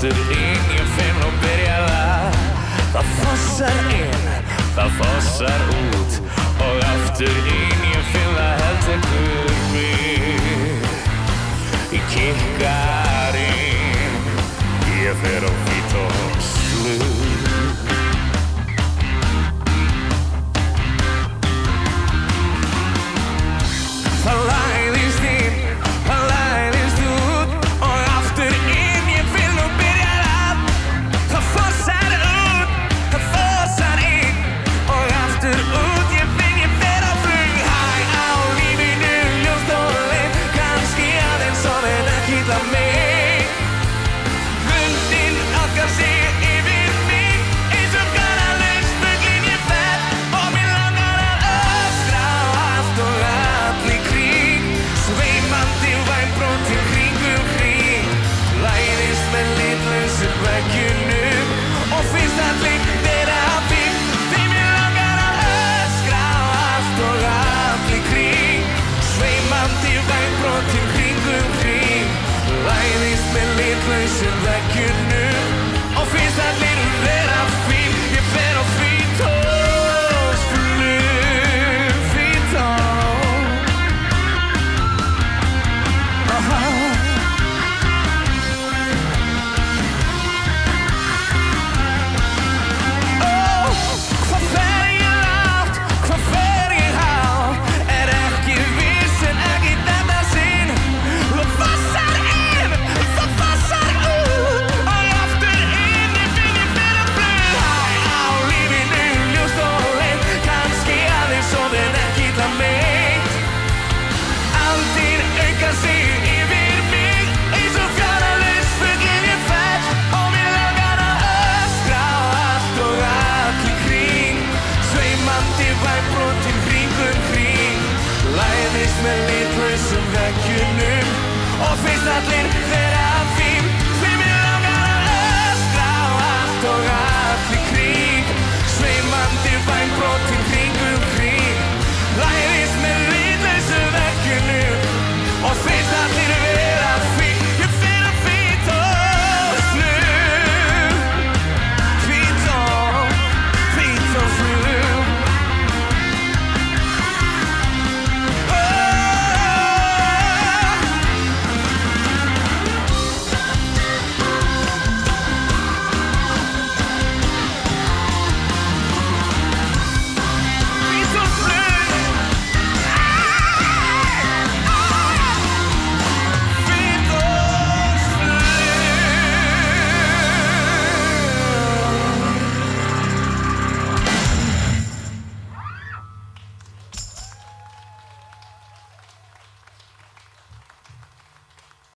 aftur inn, ég finn og byrjar að það fossar inn, það fossar út og aftur inn, ég finn það heldur mig. Ég kikkar inn, ég fer á fít og slut. Það læðist inn, það læðist út og aftur inn, ég finn og byrjar að það fossar út, það fossar inn og aftur út, ég finn ég fer á flug. Hæ á lífinu, ljóst og leið, kannski aðeins og en ekki það mig. Gundin okkar sig yfir mig, eins og garalaus fuglinn ég fer og mig langar að öskra á allt og allt í kring. Sveimandi vænbrotin kringum kring, læðist með litlausum veggjunum og finnst allir vera fín. Því mig langar að öskra á allt og allt í kring. Sveimandi vænbrotin kringum kring, læðist með litlausum veggjunum og finnst allir vera fín. Ég fer á Fítósflug, Fító. Hvað fer ég lágt, hvað fer ég hátt, ekki viss en ekki þetta sinn. Það fossar inn, það fossar út og aftur inn, ég finn ég fer á flug. Hæ á lífinu, ljóst og leið, kannski aðeins og en ekki það meint. Aldir auka sig yfir mig, eins og garalaus fuglinn ég fer og mig langar að öskra á allt og allt í kring. Sveimandi vænbrotin kringum kring, læðist með litlausum veggjunum og finnst allir vera